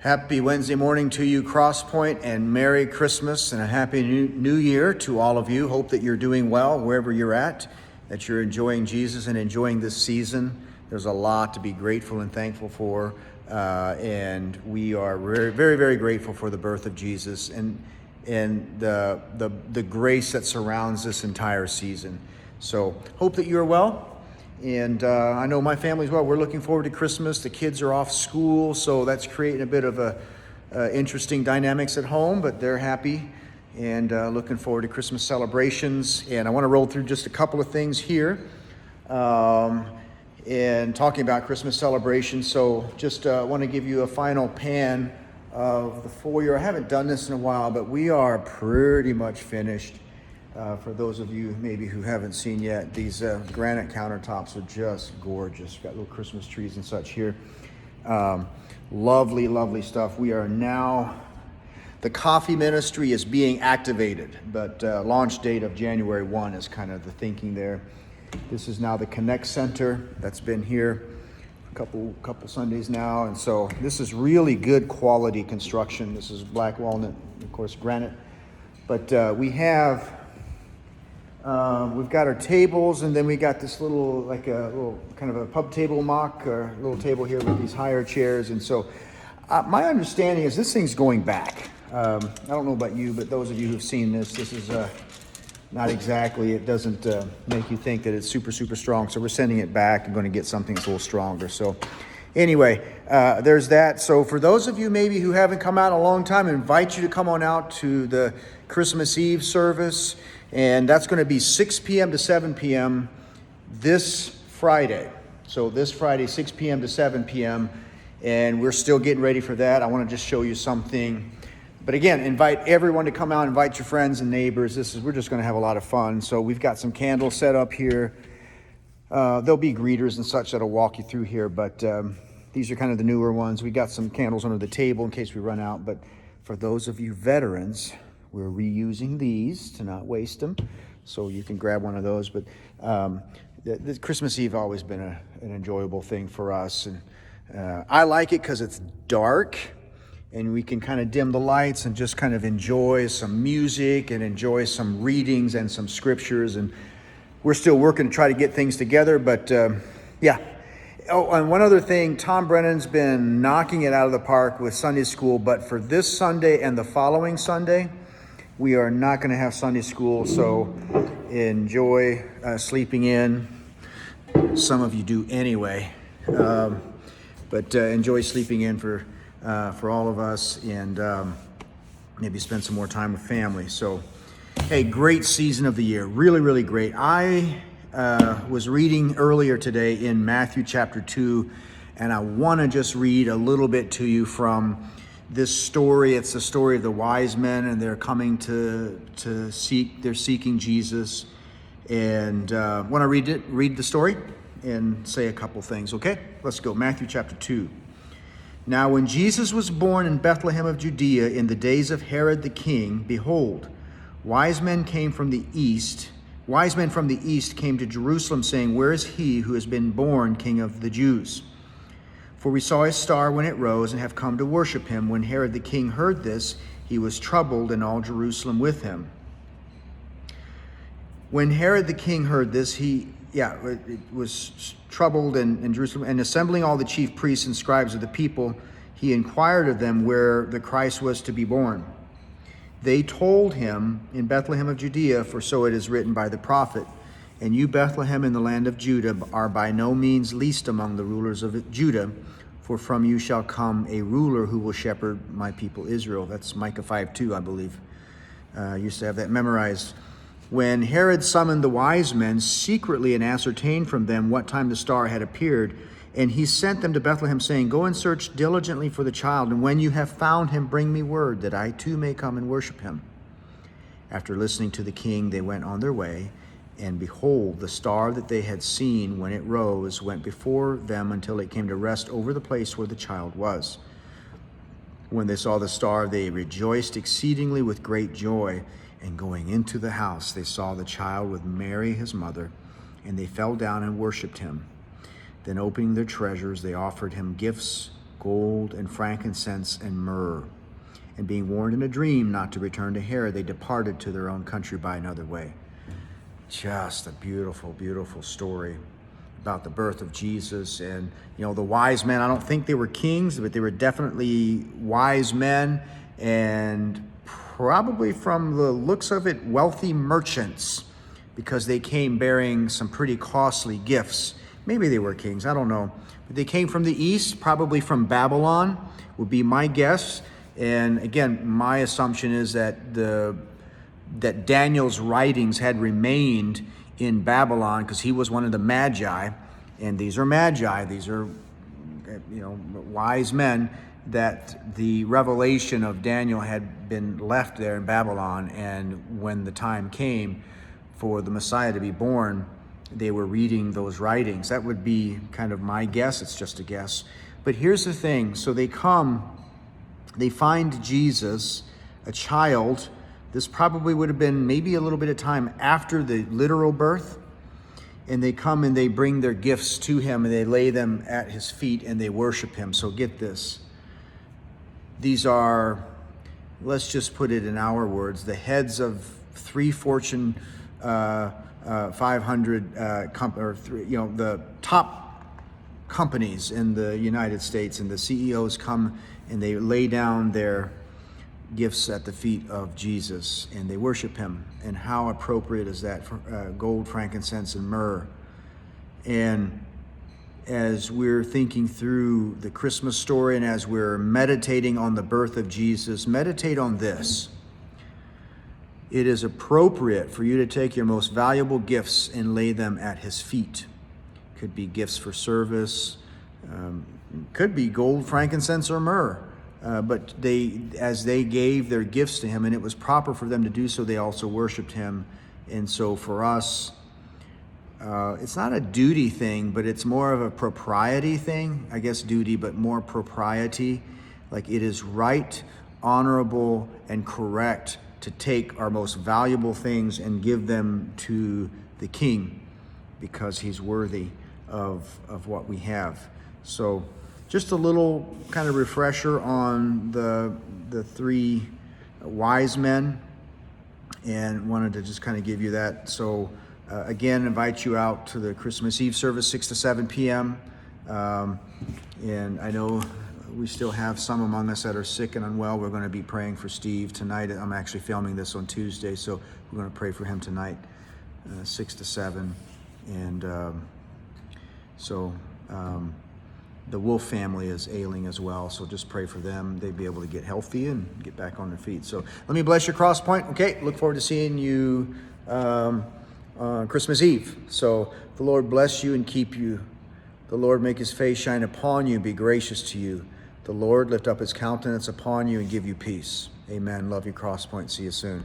Happy Wednesday morning to you, Crosspoint, and Merry Christmas and a Happy New Year to all of you. Hope that you're doing well wherever you're at, that you're enjoying Jesus and enjoying this season. There's a lot to be grateful and thankful for, and we are very, very, very grateful for the birth of Jesus and the grace that surrounds this entire season. So hope that you're well. And I know my family's well. We're looking forward to Christmas. The kids are off school, so that's creating a bit of interesting dynamics at home, but they're happy and looking forward to Christmas celebrations. And I want to roll through just a couple of things here and talking about Christmas celebrations. So just want to give you a final pan of the foyer. I haven't done this in a while, but we are pretty much finished. For those of you maybe who haven't seen yet, these granite countertops are just gorgeous. Got little Christmas trees and such here. Lovely, lovely stuff. We are now, the coffee ministry is being activated, but launch date of January 1 is kind of the thinking there. This is now the Connect Center that's been here a couple Sundays now. And so this is really good quality construction. This is black walnut, of course, granite. But we have... we've got our tables, and then we got this little kind of a pub table mock, or little table here with these higher chairs. And so my understanding is this thing's going back. I don't know about you, but those of you who've seen this is not exactly, it doesn't make you think that it's super, super strong. So we're sending it back and going to get something that's a little stronger. So anyway, there's that. So for those of you maybe who haven't come out in a long time, I invite you to come on out to the Christmas Eve service. And that's going to be 6 p.m. to 7 p.m. this Friday. So this Friday, 6 p.m. to 7 p.m. And we're still getting ready for that. I want to just show you something. But again, invite everyone to come out, invite your friends and neighbors. We're just going to have a lot of fun. So we've got some candles set up here. There'll be greeters and such that'll walk you through here. But these are kind of the newer ones. We got some candles under the table in case we run out. But for those of you veterans, we're reusing these to not waste them, so you can grab one of those. But the Christmas Eve always been an enjoyable thing for us, and I like it because it's dark, and we can kind of dim the lights and just kind of enjoy some music and enjoy some readings and some scriptures. And we're still working to try to get things together, but yeah. Oh, and one other thing, Tom Brennan's been knocking it out of the park with Sunday school, but for this Sunday and the following Sunday, we are not going to have Sunday school, so enjoy sleeping in. Some of you do anyway, but enjoy sleeping in for all of us, and maybe spend some more time with family. So, hey, great season of the year, really, really great. I was reading earlier today in Matthew chapter 2, and I want to just read a little bit to you from this story. It's the story of the wise men, and they're coming they're seeking Jesus. And want to read the story and say a couple things, okay? Let's go. Matthew chapter 2. Now when Jesus was born in Bethlehem of Judea in the days of Herod the king, behold, wise men from the east came to Jerusalem, saying, Where is he who has been born King of the Jews? For we saw his star when it rose and have come to worship him. When Herod the king heard this, he was troubled, and all Jerusalem with him. When Herod the king heard this, it was troubled in Jerusalem, and assembling all the chief priests and scribes of the people, he inquired of them where the Christ was to be born. They told him, In Bethlehem of Judea, for so it is written by the prophet, And you, Bethlehem, in the land of Judah, are by no means least among the rulers of Judah, for from you shall come a ruler who will shepherd my people Israel. That's Micah 5:2, I believe. I used to have that memorized. When Herod summoned the wise men secretly and ascertained from them what time the star had appeared, and he sent them to Bethlehem, saying, Go and search diligently for the child, and when you have found him, bring me word, that I too may come and worship him. After listening to the king, they went on their way. And behold, the star that they had seen when it rose went before them until it came to rest over the place where the child was. When they saw the star, they rejoiced exceedingly with great joy. And going into the house, they saw the child with Mary, his mother, and they fell down and worshipped him. Then opening their treasures, they offered him gifts, gold and frankincense and myrrh. And being warned in a dream not to return to Herod, they departed to their own country by another way. Just a beautiful, beautiful story about the birth of Jesus. And, you know, the wise men, I don't think they were kings, but they were definitely wise men, and probably, from the looks of it, wealthy merchants, because they came bearing some pretty costly gifts. Maybe they were kings, I don't know. But they came from the east, probably from Babylon, would be my guess. And again, my assumption is that that Daniel's writings had remained in Babylon, because he was one of the magi, and these are magi, these are, you know, wise men, that the revelation of Daniel had been left there in Babylon, and when the time came for the Messiah to be born, they were reading those writings. That would be kind of my guess. It's just a guess. But here's the thing. So they find Jesus, a child. This probably would have been maybe a little bit of time after the literal birth. And they come and they bring their gifts to him, and they lay them at his feet, and they worship him. So get this. These are, let's just put it in our words, the heads of 3 Fortune 500 the top companies in the United States, and the CEOs come and they lay down their gifts at the feet of Jesus, and they worship him. And how appropriate is that for gold, frankincense, and myrrh? And as we're thinking through the Christmas story, and as we're meditating on the birth of Jesus, meditate on this. It is appropriate for you to take your most valuable gifts and lay them at his feet. Could be gifts for service, could be gold, frankincense, or myrrh. But as they gave their gifts to him, and it was proper for them to do so, they also worshiped him. And so for us, it's not a duty thing, but it's more of a propriety thing. I guess duty, but more propriety. Like, it is right, honorable, and correct to take our most valuable things and give them to the King, because he's worthy of what we have. So just a little kind of refresher on the 3 wise men, and wanted to just kind of give you that. So again, invite you out to the Christmas Eve service, 6 to 7 p.m. And I know we still have some among us that are sick and unwell. We're going to be praying for Steve tonight. I'm actually filming this on Tuesday, so we're going to pray for him tonight, 6 to 7. And the Wolf family is ailing as well, so just pray for them. They'd be able to get healthy and get back on their feet. So let me bless your Cross Point. Okay, look forward to seeing you on Christmas Eve. So the Lord bless you and keep you. The Lord make his face shine upon you and be gracious to you. The Lord lift up his countenance upon you and give you peace. Amen. Love you, Cross Point. See you soon.